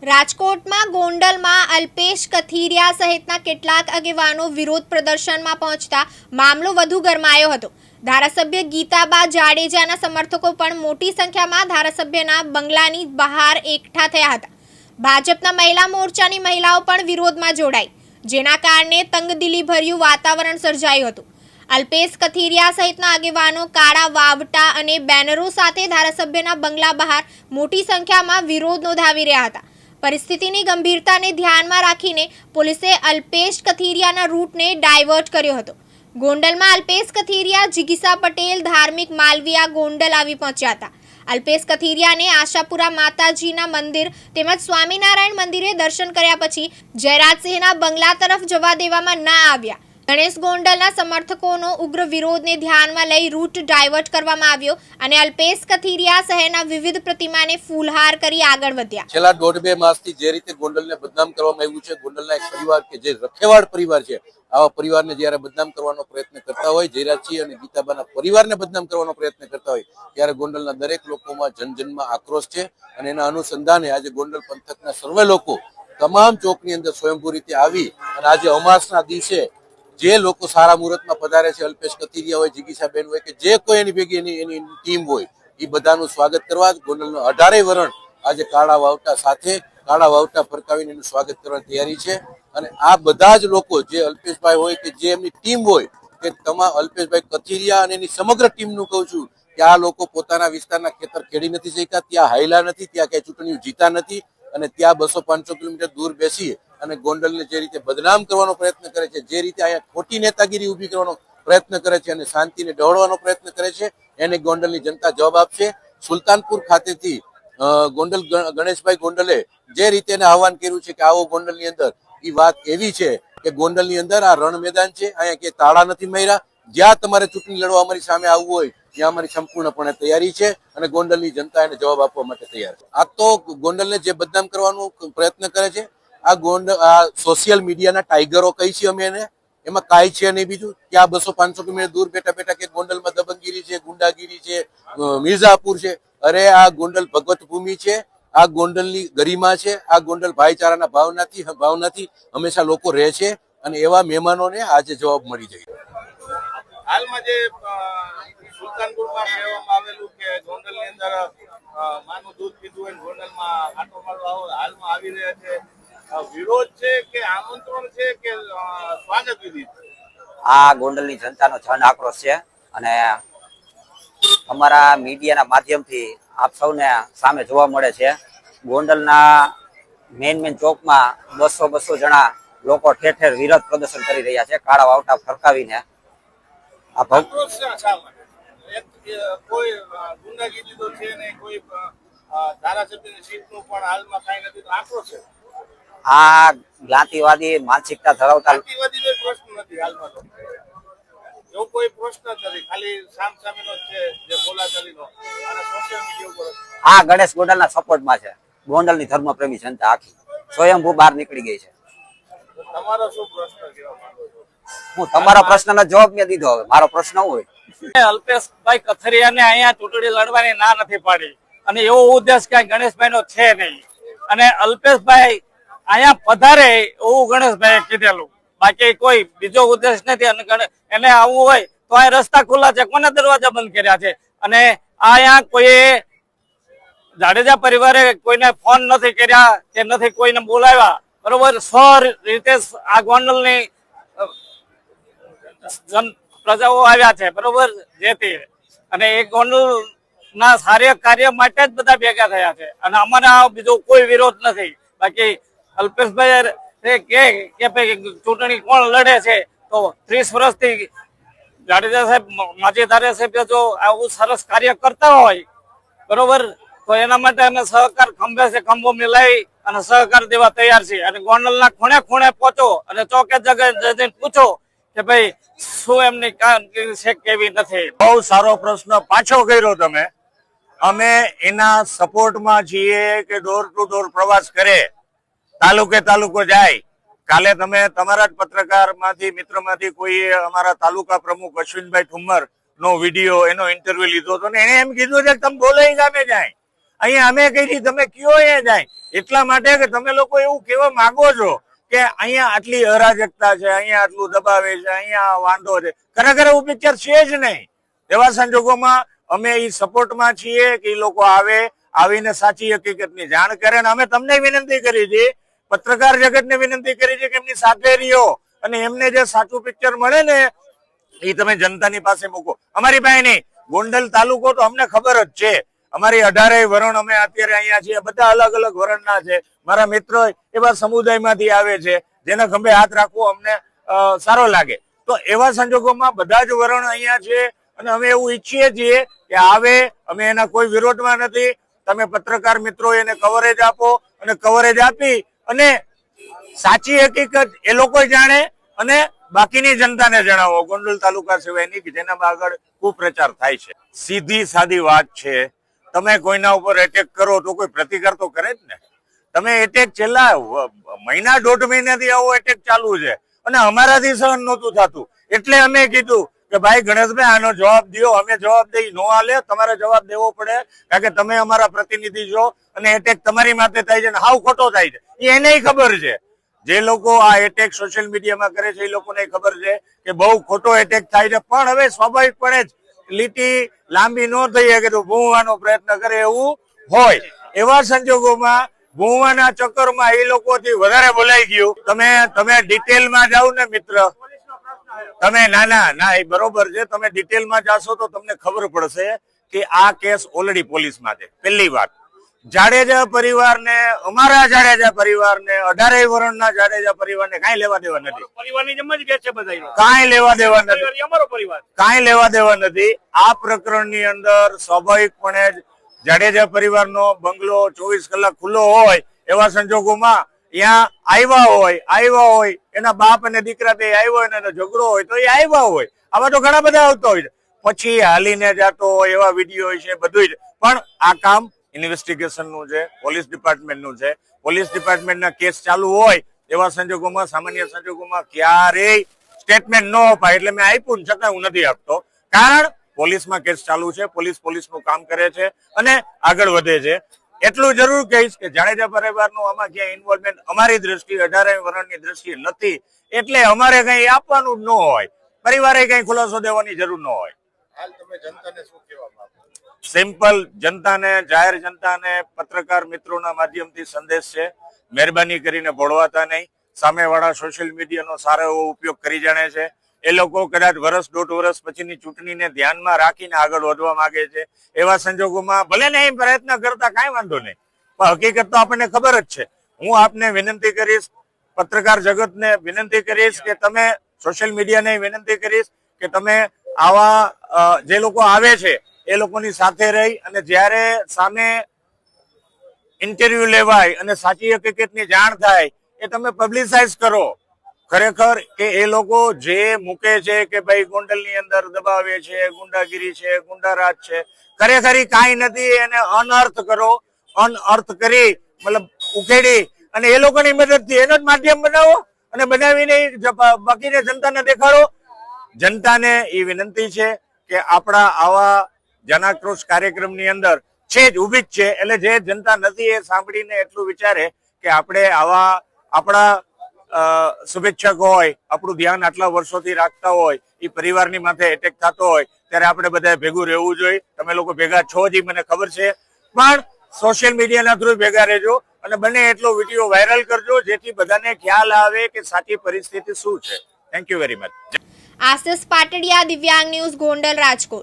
રાજકોટમાં ગોંડલમાં અલ્પેશ કથિરિયા સહિતના કેટલાક આગેવાનો વિરોધ પ્રદર્શનમાં પહોંચતા મામલો વધુ ગરમાયો હતો। ધારાસભ્ય ગીતાબા જાડેજાના સમર્થકો પણ મોટી સંખ્યામાં ધારાસભ્યના બંગલાની બહાર એકઠા થયા હતા। ભાજપના મહિલા મોરચાની મહિલાઓ પણ વિરોધમાં જોડાઈ, જેના કારણે તંગદિલીભર્યું વાતાવરણ સર્જાયું હતું। અલ્પેશ કથિરિયા સહિતના આગેવાનો કાળા વાવટા અને બેનરો સાથે ધારાસભ્યના બંગલા બહાર મોટી સંખ્યામાં વિરોધ નોંધાવી રહ્યા હતા। પરિસ્થિતિની ગંભીરતાને ધ્યાનમાં રાખીને પોલીસે અલ્પેશ કથિરિયાના રૂટને ડાયવર્ટ કર્યો હતો। ગોંડલમાં અલ્પેશ કથિરિયા, જિગીસા પટેલ ધાર્મિક માલવિયા ગોંડલ આવી પહોંચ્યા હતા। અલ્પેશ કથિરિયાને આશાપુરા માતાજીના મંદિર તેમજ સ્વામિનારાયણ મંદિરે દર્શન કર્યા પછી જયરાજસિંહના બંગલા તરફ જવા દેવામાં ન આવ્યા। ગણેશ ગોંડલના સમર્થકોનો ઉગ્ર વિરોધને ધ્યાનમાં લઈ રૂટ ડાયવર્ટ કરવામાં આવ્યો અને અલ્પેશ કથિરિયા શહેરના વિવિધ પ્રતિમાને ફૂલહાર કરી આગળ વધ્યા। છેલ્લા 1.5-2 માસથી જે રીતે ગોંડલને બદનામ કરવામાં આવ્યું છે, ગોંડલના એક પરિવાર કે જે રખેવાળ પરિવાર છે, આવા પરિવારને જ્યારે બદનામ કરવાનો પ્રયત્ન કરતા હોય, જયરાજસિંહ અને ગીતાબાના પરિવારને બદનામ કરવાનો પ્રયત્ન કરતા હોય, ત્યારે ગોંડલના દરેક લોકોમાં જનજનમાં આક્રોશ છે અને એના અનુસંધાને આજે ગોંડલ પંથકના સર્વે લોકો તમામ ચોકની અંદર સ્વયંભૂ રીતે આવી અને આજે અમાસના દિવસે જે લોકો સારા મુહૂર્તમાં પધારે છે, અલ્પેશ કથિરિયા હોય, જિગીસાબેન હોય કે જે કોઈ એની ભેગી એની ટીમ હોય, એ બધાનું સ્વાગત કરવા ગોંડલનો 18 વરણ આજે કાળા વાવટા સાથે કાળા વાવટા ફરકાવીને એનું સ્વાગત કરવાની તૈયારી છે। અને આ બધા જ લોકો જે અલ્પેશભાઈ હોય કે જે એમની ટીમ હોય કે તમામ અલ્પેશભાઈ કથિરિયા અને એની સમગ્ર ટીમનું કહું છું કે આ લોકો પોતાના વિસ્તારના ખેતર ખેડી નથી શક્યા, ત્યાં હાયલા નથી, ત્યાં ક્યાંય ચૂંટણીઓ જીતા નથી અને ત્યાં 200-500 કિલોમીટર દૂર બેસી અને ગોંડલને જે રીતે બદનામ કરવાનો પ્રયત્ન કરે છે, જે રીતે અહીંયા ખોટી નેતાગીરી ઊભી કરવાનો પ્રયત્ન કરે છે અને શાંતિને ડહોળવાનો પ્રયત્ન કરે છે, એને ગોંડલની જનતા જવાબ આપશે। સુલતાનપુર ખાતેથી ગોંડલ ગણેશભાઈ ગોંડલે જે રીતે એને આહવાન કર્યું છે કે આવો ગોંડલની અંદર, એ વાત એવી છે કે ગોંડલની અંદર આ રણ મેદાન છે, અહીંયા કે તાળા નથી માર્યા, જ્યાં તમારે ચૂંટણી લડવા અમારી સામે આવવું હોય ત્યાં અમારી સંપૂર્ણપણે તૈયારી છે અને ગોંડલની જનતા એને જવાબ આપવા માટે તૈયાર છે। આ તો ગોંડલને જે બદનામ કરવાનો પ્રયત્ન કરે છે, આ સોશિયલ મીડિયાના ટાઈગરો કહી છે અમે એને, એમાં કાંઈ છે નહીં બીજું। ત્યાં 200-500 કિલોમીટર દૂર બેઠા બેઠા કે ગોંડલમાં દબંગગીરી છે, ગુંડાગીરી છે, મિર્ઝાપુર છે, અરે આ ગોંડલ ભગવત ભૂમિ છે, આ ગોંડલની ગરિમા છે, આ ગોંડલ ભાઈચારાના ભાવનાથી હંમેશા લોકો રહે છે અને એવા મહેમાનોને આજે જવાબ મળી જાય। હાલમાં જે સુલતાનપુરમાં કહેવામાં આવેલું કે ગોંડલની અંદર માનું દૂધ પીધું હોય, ગોંડલમાં આટો મારવા હાલમાં આવી રહ્યા છે, વિરોધ છે કે આમંત્રણ છે કે સ્વાગત વિધિ? આ ગોંડલની જનતાનો જન આક્રોશ છે અને અમારા મીડિયાના માધ્યમથી આપ સૌને સામે જોવા મળે છે। ગોંડલના મેન ચોકમાં 200 જણા લોકો ઠેર ઠેર વિરોધ પ્રદર્શન કરી રહ્યા છે, કાળા વાવટા ફરકાવીને। કોઈ ગુંડાગીરી તો છે ને, કોઈ ધારાસભ્યની સીટનું પણ હાલમાં કાંઈ નથી, તો આક્રોશ છે। આ જ્ઞાતિવાદી માનસિકતા ધરાવતા જ્ઞાતિવાદીનો પ્રશ્ન નથી હાલમાં, તો એવો કોઈ પ્રશ્ન જ નથી, ખાલી સામસામેનો જ છે જે બોલાચાલીનો અને સોશિયલ મીડિયા ઉપર આ ગણેશ ગોંડલના સપોર્ટમાં છે। ગોંડલની ધર્મપ્રેમી જનતા આખી સ્વયંભૂ બહાર નીકળી ગઈ છે। તમારો શું પ્રશ્ન કહેવા માંગો છો? હું તમારા પ્રશ્નનો જવાબ મેં દીધો, હવે મારો પ્રશ્ન હોય। અલ્પેશભાઈ કથિરિયાને અહીંયા ચૂંટણી લડવાની ના નથી પાડી અને એવો ઉદ્દેશ કઈ ગણેશભાઈ નો છે નહીં અને અલ્પેશભાઈ અહીંયા પધારે એવું ગણેશભાઈ કીધેલું, બાકી કોઈ બીજો ઉદ્દેશ નથી। અને એને આવવું હોય તો આ રસ્તા ખુલ્લા છે, કોને દરવાજા બંધ કર્યા છે? અને અહીંયા કોઈ જાડેજા પરિવારે કોઈને ફોન નથી કર્યા કે નથી કોઈને બોલાવ્યા, બરોબર? રીતે આ ગોંડલની પ્રજાઓ આવ્યા છે, બરોબર? જેથી અને એ ગોંડલ ના સારા કાર્ય માટે જ બધા ભેગા થયા છે અને અમારે બીજો કોઈ વિરોધ નથી। બાકી અલ્પેશભાઈ કે ચૂંટણી કોણ લડે છે, તો 30 વર્ષથી જાડેજા સાહેબ માજી ધારાસભ્ય જો આવું સરસ કાર્ય કરતા હોય, બરોબર, તો એના માટે અમે સહકાર ખંભે છે ખંભો મિલાવી અને સહકાર દેવા તૈયાર છીએ। અને ગોંડલના ખૂણે ખૂણે પહોંચો અને ચોકે જગ્યાએ જઈને પૂછો કે ભાઈ શું એમની કામગીરી છે કેવી નથી। બહુ સારો પ્રશ્ન પાછો કર્યો તમે। અમે એના સપોર્ટમાં છીએ કે ડોર ટુ ડોર પ્રવાસ કરે, તાલુકો જાય। કાલે તમે તમારા જ પત્રકારમાંથી મિત્રમાંથી કોઈએ અમારા તાલુકા પ્રમુખ અશ્વિનભાઈ ઠુમ્મર નો વિડીયો, એનો ઇન્ટરવ્યુ લીધો હતો ને એને એમ કીધું છે કે તમે બોલે ગામે જાય અહીંયા અમે કઈ તમે કયો એ જાય એટલા માટે કે તમે લોકો એવું કહેવા માંગો છો કે અહીંયા આટલી અરાજકતા છે, અહીંયા આટલું દબાવે છે, અહીંયા વાંધો છે. ખરેખર એવું પિક્ચર છે જ નહીં. એવા સંજોગોમાં અમે એ સપોર્ટમાં છીએ કે એ લોકો આવીને સાચી હકીકતની જાણ કરે. અને અમે તમને વિનંતી કરી છે, પત્રકાર જગતને વિનંતી કરી છે કે એમની સાથે રહ્યો અને એમને જે સાચું પિક્ચર મળે ને એ તમે જનતાની પાસે મૂકો. અમારી પાસે નહીં, ગોંડલ તાલુકો તો અમને ખબર જ છે. અમારી 18 વરણ અમે અત્યારે અહીંયા છીએ, બધા અલગ અલગ વરણના છે. મારા મિત્રો એવા સમુદાયમાંથી આવે છે જેના ખંભે હાથ રાખવો અમને સારો લાગે. તો એવા સંજોગોમાં બધા જ વરણ અહીંયા છે અને અમે એવું ઈચ્છીએ છીએ કે આવે. અમે એના કોઈ વિરોધમાં નથી. તમે પત્રકાર મિત્રો એને કવરેજ આપો અને કવરેજ આપી અને સાચી હકીકત એ લોકો જાણે અને બાકીની જનતાને જણાવો, ગોંડલ તાલુકા સિવાયની કે જેના આગળ કુપ્રચાર થાય છે. સીધી સાદી વાત છે, તમે કોઈના ઉપર એટેક કરો તો કોઈ પ્રતિકાર તો કરે જ ને. તમે એટેક છેલ્લા મહિના 1.5 મહિનાથી આવો એટેક ચાલુ છે અને અમારાથી સહન નહોતું થતું. એટલે અમે કીધું કે ભાઈ ગણેશભાઈ આનો જવાબ દો. અમે જવાબ દઈ નો હાલે, તમારે જવાબ દેવો પડે કારણ કે તમે અમારા પ્રતિનિધિ છો અને એટેક તમારી માથે થાય છે અને હાવ ખોટો થાય છે. એને ખબર છે. જે લોકો આ એટેક સોશિયલ મીડિયામાં કરે છે એ લોકોને ખબર છે કે બહુ ખોટો એટેક થાય છે. પણ હવે સ્વાભાવિકપણે જ લીટી લાંબી ન થઈ શકે તો ભૂંવાનો પ્રયત્ન કરે એવું હોય. એવા સંજોગોમાં ભૂંવાના ચક્કરમાં એ લોકોથી વધારે બોલાઈ ગયું. તમે ડિટેલમાં જાઓ ને મિત્ર, તમે ના એ બરોબર છે. તમે ડિટેલમાં જાશો તો તમને ખબર પડશે કે આ કેસ ઓલરેડી પોલીસમાં છે. પહેલી વાત, જાડેજા પરિવારને, અમારા જાડેજા પરિવારને, 18 વરણના જાડેજા પરિવારને કાંઈ લેવા દેવા નથી. પરિવારની જેમ જ કે છે બધા, કાંઈ લેવા દેવા નથી. અમારો પરિવાર કાંઈ લેવા દેવા નથી. આ પ્રકરણની અંદર સ્વાભાવિકપણે જ જાડેજા પરિવારનો બંગલો 24 કલાક ખુલ્લો હોય. એવા સંજોગોમાં ત્યાં આવ્યા હોય એના બાપ અને દીકરા બે આવ્યા હોય અને ઝઘડો હોય તો એ આવ્યા હોય. આવા તો ઘણા બધા આવતા હોય છે. પછી હાલીને જતો હોય એવા વિડીયો હોય છે બધું જ. પણ આ કામ ઇન્વેસ્ટિગેશન નું છે, પોલીસ ડિપાર્ટમેન્ટ નું છે. પોલીસ ડિપાર્ટમેન્ટના કેસ ચાલુ હોય એવા સંજોગોમાં, સામાન્ય સંજોગોમાં ક્યારેય સ્ટેટમેન્ટ ન અપાય. એટલે મેં આપ્યું છતાં હું નથી આપતો, કારણ પોલીસમાં કેસ ચાલુ છે. પોલીસનું કામ કરે છે અને આગળ વધે છે. એટલું જરૂર કહીશ કે જાડેજા પરિવારનું આમાં ક્યાંય ઇન્વોલ્વમેન્ટ અમારી દ્રષ્ટિએ 18 વરણની દ્રષ્ટિએ નથી. એટલે અમારે કઈ આપવાનું જ ન હોય, પરિવારે કઈ ખુલાસો દેવાની જરૂર ન હોય. હાલ તમે જનતાને શું કહેવા માંગો? સિમ્પલ જનતાને, જાહેર જનતાને પત્રકાર મિત્રોના માધ્યમથી સંદેશ છે, મહેરબાની કરીને ભોળવાતા નહીં. સામેવાળા સોશિયલ મીડિયાનો સારો એવો ઉપયોગ કરી જાણે છે. એ લોકો કદાચ 1.5 વર્ષ પછીની ચૂંટણીને ધ્યાનમાં રાખીને આગળ વધવા માંગે છે. એવા સંજોગોમાં ભલે ને એ પ્રયત્ન કરતા કાંઈ વાંધો નહીં, પણ હકીકત તો આપણને ખબર જ છે. હું આપને વિનંતી કરીશ, પત્રકાર જગતને વિનંતી કરીશ કે તમે, સોશિયલ મીડિયાને વિનંતી કરીશ કે તમે આવા જે લોકો આવે છે એ લોકોની સાથે રહી અને જ્યારે સામે ઇન્ટરવ્યુ લેવાય અને સાચી હકીકતની જાણ થાય એ તમે પબ્લિસાઇઝ કરો. ખરેખર કે એ લોકો જે મૂકે છે કે ભાઈ ગોંડલની અંદર દબાવે છે, ગુંડાગીરી છે, ગુંડારાજ છે, ખરેખર કાંઈ નથી. એને અનઅર્થ કરો, અનઅર્થ કરી મતલબ ઉકેડી અને એ લોકોની મદદથી એનો જ માધ્યમ બનાવો અને બનાવીને બાકીને જનતાને દેખાડો. જનતાને એ વિનંતી છે કે આપણા આવા જનાક્રોશ કાર્યક્રમની અંદર છે જ ઊભી જ છે. એટલે જે જનતા નથી એ સાંભળીને એટલું વિચારે કે આપણે આવા આપણા શુભેચ્છક હોય, આપણું ધ્યાન આટલા વર્ષોથી રાખતા હોય, એ પરિવારની માથે એટેક થતો હોય ત્યારે આપણે બધા ભેગું રહેવું જોઈએ. તમે લોકો ભેગા છો જ મને ખબર છે, પણ સોશિયલ મીડિયાના થ્રુ ભેગા રહેજો અને બને એટલો વિડીયો વાયરલ કરજો જેથી બધાને ખ્યાલ આવે કે સાચી પરિસ્થિતિ શું છે. Thank you very much. Ashish Patadia, દિવ્યાંગ ન્યૂઝ, ગોંડલ, રાજકોટ.